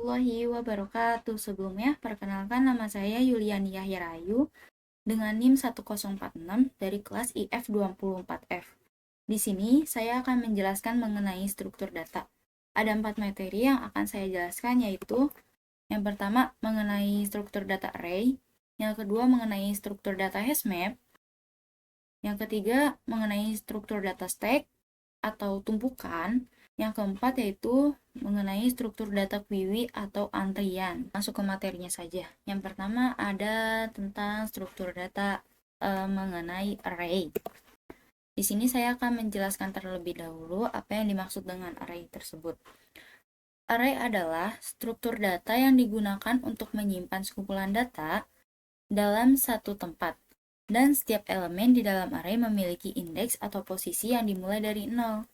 warahmatullahi wabarakatuh. Sebelumnya, perkenalkan nama saya Yuliani Yahya Rayu dengan NIM 1046 dari kelas IF24F. Di sini, saya akan menjelaskan mengenai struktur data. Ada 4 materi yang akan saya jelaskan, yaitu yang pertama mengenai struktur data array, yang kedua mengenai struktur data hashmap, yang ketiga mengenai struktur data stack atau tumpukan, yang keempat yaitu mengenai struktur data query atau antrian. Masuk ke materinya saja. Yang pertama ada tentang struktur data mengenai array. Di sini saya akan menjelaskan terlebih dahulu apa yang dimaksud dengan array tersebut. Array adalah struktur data yang digunakan untuk menyimpan sekumpulan data dalam satu tempat. Dan setiap elemen di dalam array memiliki indeks atau posisi yang dimulai dari 0.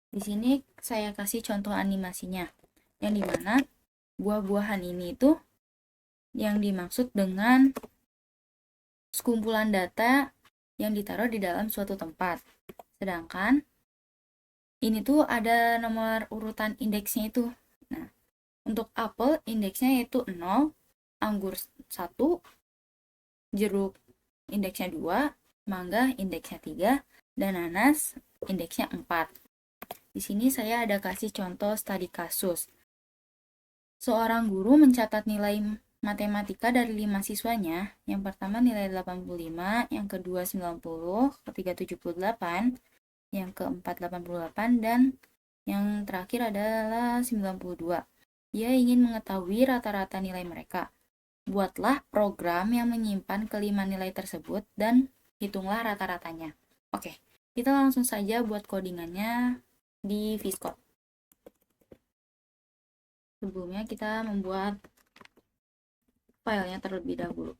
Di sini saya kasih contoh animasinya, yang dimana buah-buahan ini itu yang dimaksud dengan sekumpulan data yang ditaruh di dalam suatu tempat. Sedangkan ini tuh ada nomor urutan indeksnya itu. Nah, untuk apel indeksnya yaitu 0, anggur 1, jeruk indeksnya 2, mangga indeksnya 3, dan nanas indeksnya 4. Di sini saya ada kasih contoh studi kasus. Seorang guru mencatat nilai matematika dari 5 siswanya. Yang pertama nilai 85, yang kedua 90, ketiga 78, yang keempat 88, dan yang terakhir adalah 92. Dia ingin mengetahui rata-rata nilai mereka. Buatlah program yang menyimpan kelima nilai tersebut dan hitunglah rata-ratanya. Oke, kita langsung saja buat codingannya di VS Code. Sebelumnya kita membuat filenya terlebih dahulu.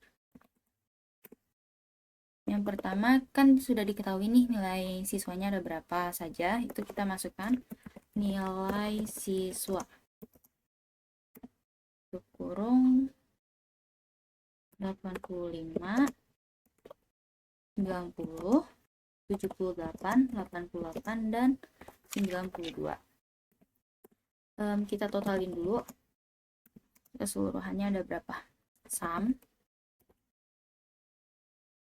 Yang pertama kan sudah diketahui nih nilai siswanya ada berapa saja. Itu kita masukkan nilai siswa. Kurung 85, 90, 78, 88, dan 92. Kita totalin dulu keseluruhannya ada berapa. Sum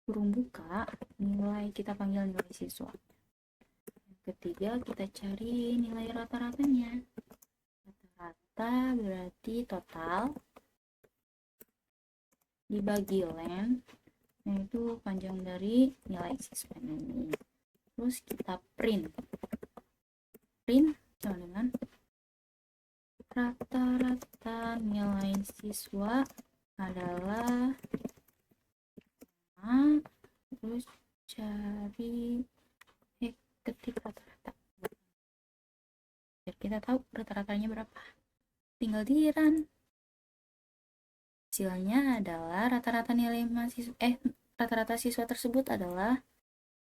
kurung buka nilai, kita panggil nilai siswa. Yang ketiga kita cari nilai rata-ratanya. Rata-rata berarti total dibagi length, yaitu panjang dari nilai siswa ini. Terus kita print sama dengan rata-rata nilai siswa adalah terus cari ketik rata-rata biar kita tahu rata-ratanya berapa, tinggal di run. Hasilnya adalah rata-rata nilai rata-rata siswa tersebut adalah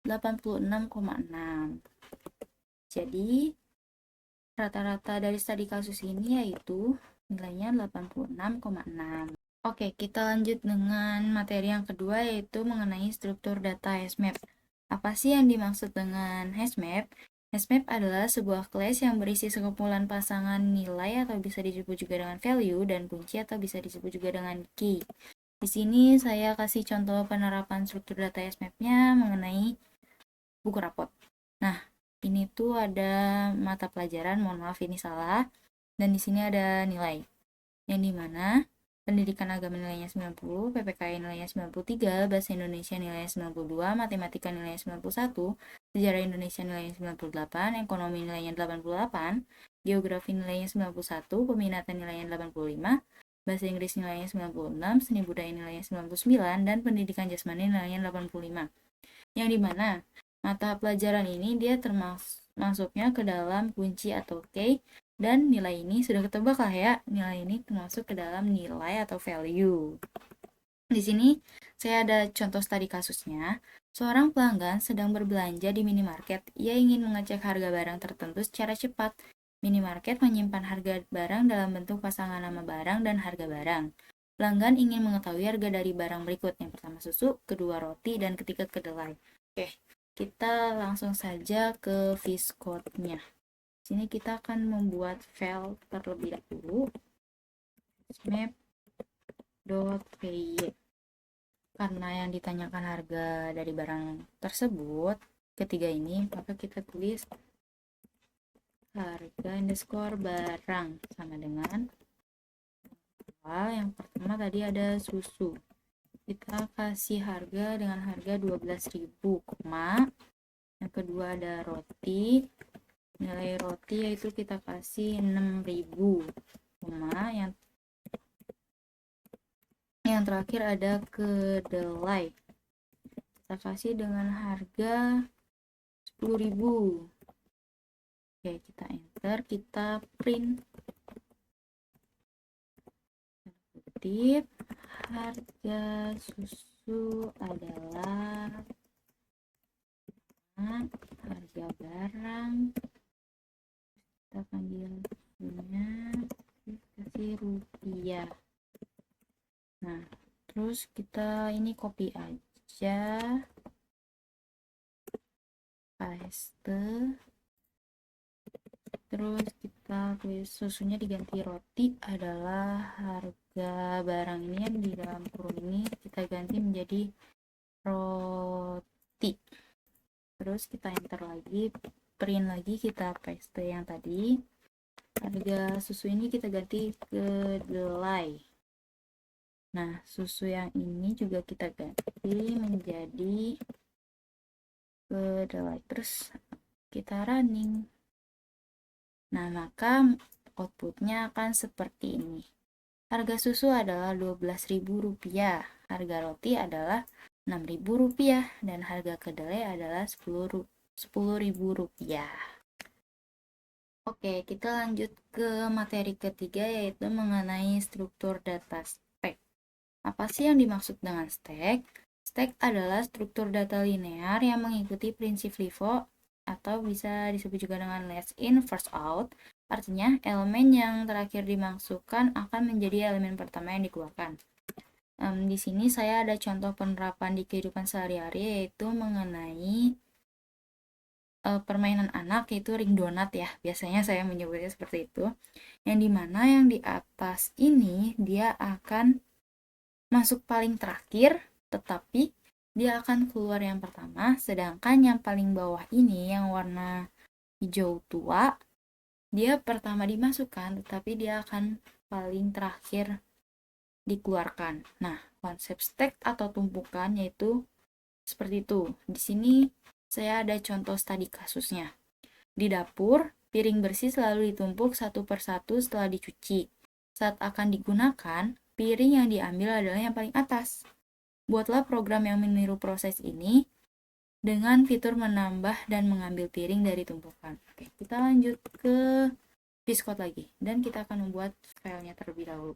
86,6. Jadi rata-rata dari studi kasus ini yaitu nilainya 86,6. Oke, kita lanjut dengan materi yang kedua, yaitu mengenai struktur data hashmap. Apa sih yang dimaksud dengan hashmap? Hashmap adalah sebuah class yang berisi sekumpulan pasangan nilai atau bisa disebut juga dengan value dan kunci atau bisa disebut juga dengan key. Di sini saya kasih contoh penerapan struktur data hashmap-nya mengenai buku rapot. Nah, ini tuh ada mata pelajaran, mohon maaf ini salah, dan di sini ada nilai. Yang dimana pendidikan agama nilainya 90, PPKI nilainya 93, bahasa Indonesia nilainya 92, matematika nilainya 91, sejarah Indonesia nilainya 98, ekonomi nilainya 88, geografi nilainya 91, peminatan nilainya 85, bahasa Inggris nilainya 96, seni budaya nilainya 99, dan pendidikan jasmani nilainya 85. Yang dimana mata pelajaran ini dia termasuknya ke dalam kunci atau key, dan nilai ini sudah ketebak lah ya, nilai ini termasuk ke dalam nilai atau value. Di sini saya ada contoh studi kasusnya. Seorang pelanggan sedang berbelanja di minimarket. Ia ingin mengecek harga barang tertentu secara cepat. Minimarket menyimpan harga barang dalam bentuk pasangan nama barang dan harga barang. Pelanggan ingin mengetahui harga dari barang berikut. Yang pertama susu, kedua roti, dan ketiga kedelai. Oke, kita langsung saja ke VS Code-nya. Sini kita akan membuat file terlebih dahulu. map.py. Karena yang ditanyakan harga dari barang tersebut ketiga ini, maka kita tulis harga underscore barang sama dengan yang pertama tadi ada susu. Kita kasih harga dengan harga 12.000, yang kedua ada roti. Nilai roti yaitu kita kasih 6.000, yang terakhir ada kedelai. Kita kasih dengan harga 10.000. Oke, kita enter, kita print. Kutip, harga susu adalah harga barang, kita panggil susunya, kasih rupiah. Nah, terus kita ini copy aja, paste, terus kita tulis susunya diganti roti adalah harga barang ini, yang di dalam kurung ini kita ganti menjadi roti. Terus kita enter lagi, print lagi, kita paste yang tadi, harga susu ini kita ganti kedelai. Nah, susu yang ini juga kita ganti menjadi kedelai. Terus kita running. Nah, maka outputnya akan seperti ini. Harga susu adalah Rp12.000, harga roti adalah Rp6.000, dan harga kedelai adalah Rp10.000. Oke, kita lanjut ke materi ketiga, yaitu mengenai struktur data stack. Apa sih yang dimaksud dengan stack? Stack adalah struktur data linear yang mengikuti prinsip LIFO, atau bisa disebut juga dengan last in, first out. Artinya, elemen yang terakhir dimasukkan akan menjadi elemen pertama yang dikeluarkan. Di sini saya ada contoh penerapan di kehidupan sehari-hari, yaitu mengenai permainan anak, yaitu ring donat ya. Biasanya saya menyebutnya seperti itu. Yang dimana yang di atas ini dia akan masuk paling terakhir, tetapi dia akan keluar yang pertama, sedangkan yang paling bawah ini yang warna hijau tua, dia pertama dimasukkan, tetapi dia akan paling terakhir dikeluarkan. Nah, konsep stack atau tumpukan yaitu seperti itu. Di sini saya ada contoh studi kasusnya. Di dapur, piring bersih selalu ditumpuk satu persatu setelah dicuci. Saat akan digunakan, piring yang diambil adalah yang paling atas. Buatlah program yang meniru proses ini dengan fitur menambah dan mengambil piring dari tumpukan. Oke, kita lanjut ke VS Code lagi, dan kita akan membuat filenya terlebih dahulu.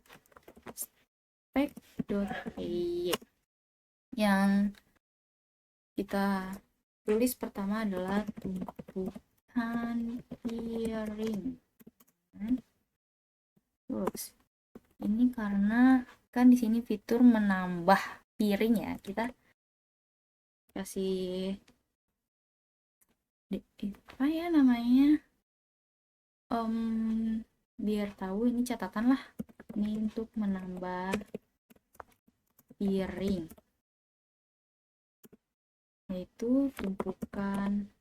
Stack.py. Yang kita tulis pertama adalah tumpukan piring. Terus ini karena kan di sini fitur menambah piring ya, kita kasih apa ya namanya, biar tahu ini catatan lah, ini untuk menambah piring, yaitu tumpukan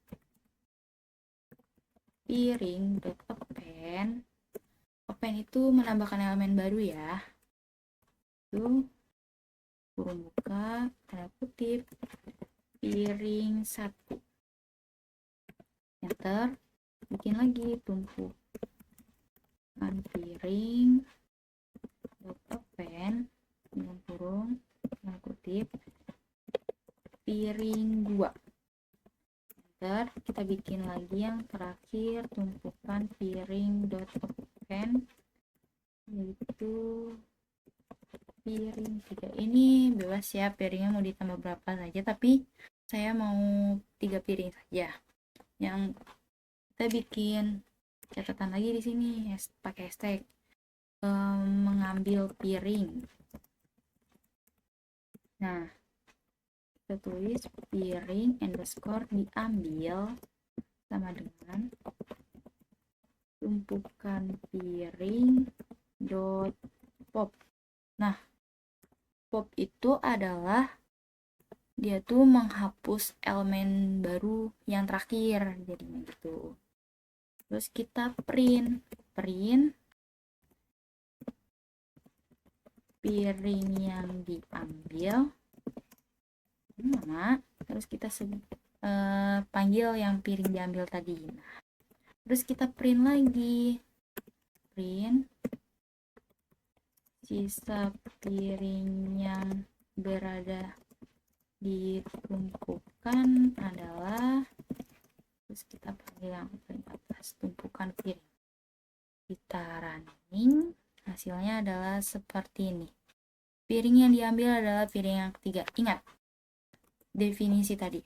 piring.append. Append itu menambahkan elemen baru ya, itu kurung buka, tanda kutip, piring 1. Enter, bikin lagi tumpukan piring append dengan kurung, tanda kutip, piring 2. Enter, kita bikin lagi yang terakhir, tumpukan piring.append, yaitu piring 3. Ini bebas ya, piringnya mau ditambah berapa saja, tapi saya mau 3 piring saja. Yang kita bikin catatan lagi di sini pakai hashtag mengambil piring. Nah, kita tulis piring underscore diambil sama dengan tumpukan piring dot pop. Nah, pop itu adalah dia tuh menghapus elemen baru yang terakhir, jadinya gitu. Terus kita print piring yang diambil mana, terus kita panggil yang piring diambil tadi. Nah, terus kita print lagi, print sisa piring yang berada di tumpukan adalah, terus kita panggil yang paling atas, tumpukan piring. Kita running, hasilnya adalah seperti ini. Piring yang diambil adalah piring yang ketiga. Ingat definisi tadi,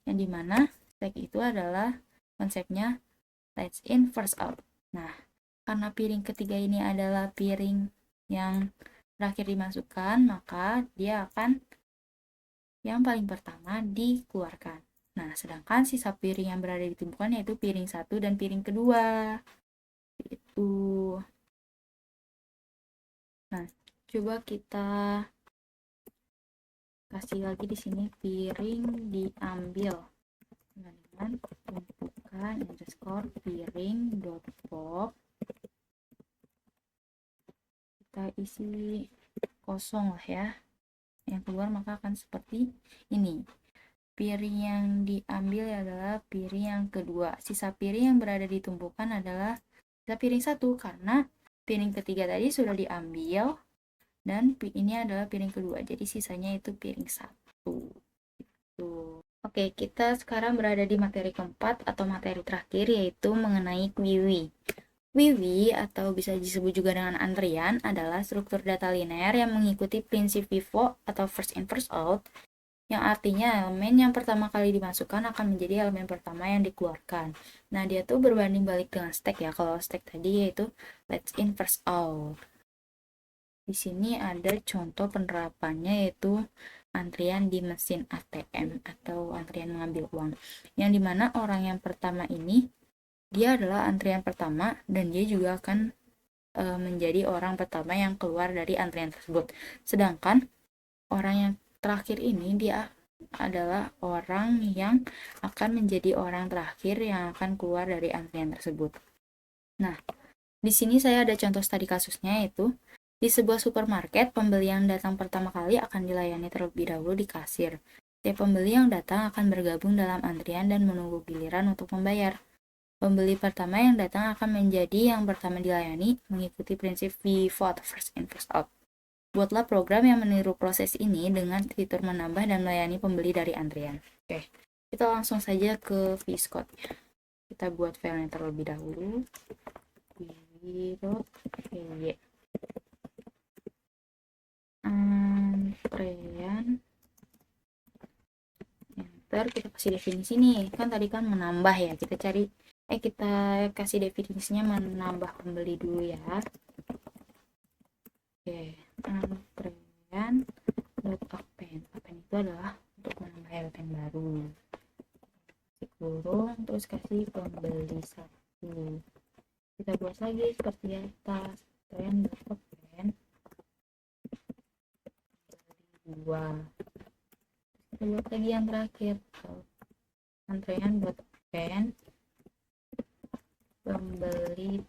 yang dimana stack itu adalah konsepnya let's in first out. Nah, karena piring ketiga ini adalah piring yang terakhir dimasukkan, maka dia akan yang paling pertama dikeluarkan. Nah, sedangkan sisa piring yang berada di tumpukan yaitu piring satu dan piring kedua. Itu. Nah, coba kita kasih lagi di sini piring diambil dengan tumpukan underscore piring dot pop. Kita isi kosong lah ya. Yang keluar maka akan seperti ini. Piring yang diambil adalah piring yang kedua. Sisa piring yang berada di tumpukan adalah sisa piring satu, karena piring ketiga tadi sudah diambil dan ini adalah piring kedua, jadi sisanya itu piring satu. Gitu. Oke, kita sekarang berada di materi keempat atau materi terakhir, yaitu mengenai QWI. QWI atau bisa disebut juga dengan antrian adalah struktur data linear yang mengikuti prinsip FIFO atau first in first out, yang artinya elemen yang pertama kali dimasukkan akan menjadi elemen pertama yang dikeluarkan. Nah, dia tuh berbanding balik dengan stack ya. Kalau stack tadi yaitu let's in first out. Di sini ada contoh penerapannya, yaitu antrian di mesin ATM atau antrian mengambil uang, yang dimana orang yang pertama ini dia adalah antrian pertama dan dia juga akan menjadi orang pertama yang keluar dari antrian tersebut. Sedangkan orang yang terakhir ini dia adalah orang yang akan menjadi orang terakhir yang akan keluar dari antrian tersebut. Nah, di sini saya ada contoh studi kasusnya, yaitu di sebuah supermarket, pembeli yang datang pertama kali akan dilayani terlebih dahulu di kasir. Setiap pembeli yang datang akan bergabung dalam antrian dan menunggu giliran untuk membayar. Pembeli pertama yang datang akan menjadi yang pertama dilayani, mengikuti prinsip FIFO atau first in first out. Buatlah program yang meniru proses ini dengan fitur menambah dan melayani pembeli dari antrian. Oke, kita langsung saja ke VS Code-nya. Kita buat filenya terlebih dahulu. v.py antrean, enter, kita kasih definisi nih. Kan tadi kan menambah ya, kita kasih definisinya menambah pembeli dulu ya. Oke, antrean dot append itu adalah untuk menambah elemen baru. Kasih kurung, terus kasih pembeli satu. Kita buat lagi seperti atas, antrean dot append dua. Kita buat lagi yang terakhir, antrean dot append pembeli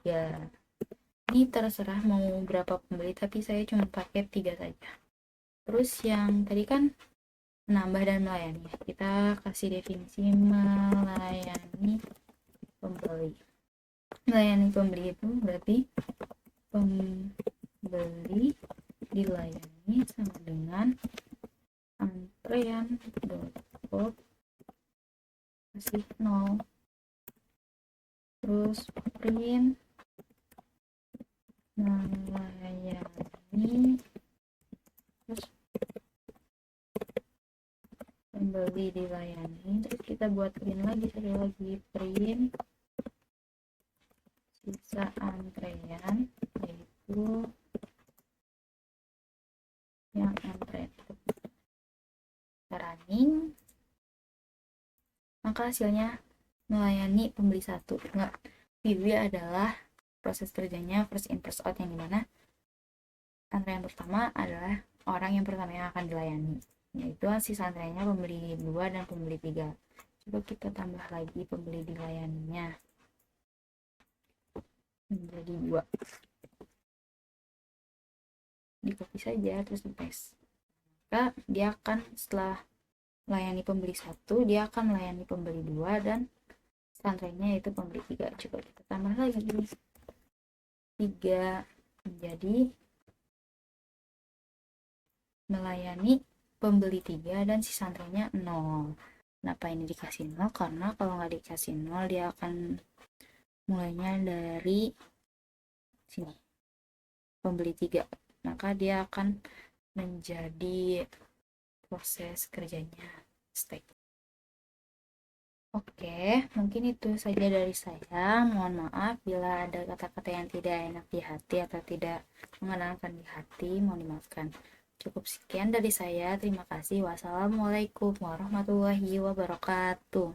3. Ini terserah mau berapa pembeli, tapi saya cuma pakai 3 saja. Terus yang tadi kan menambah dan melayani, kita kasih definisi melayani pembeli. Melayani pembeli itu berarti pembeli dilayani sama dengan antrean dot kasih 0, terus print melayani, terus pembeli dilayani, terus kita buat print lagi, sekali lagi print sisa antrean, yaitu yang antrean running, maka hasilnya melayani pembeli satu. Enggak, PV adalah proses kerjanya first in first out, yang dimana antrean pertama adalah orang yang pertama yang akan dilayani, yaitu sisa antreannya pembeli 2 dan pembeli 3. Coba kita tambah lagi pembeli dilayaninya menjadi 2. Di copy saja terus di paste. Maka dia akan setelah melayani pembeli 1, dia akan melayani pembeli 2 dan antreannya itu pembeli 3. Coba kita tambah lagi 3 menjadi melayani pembeli 3 dan sisa antreannya 0. Kenapa ini dikasih 0? Karena kalau nggak dikasih 0 dia akan mulainya dari sini, pembeli 3, maka dia akan menjadi proses kerjanya stack. Oke, mungkin itu saja dari saya. Mohon maaf bila ada kata-kata yang tidak enak di hati atau tidak mengenalkan di hati, mohon dimaafkan. Cukup sekian dari saya. Terima kasih. Wassalamualaikum warahmatullahi wabarakatuh.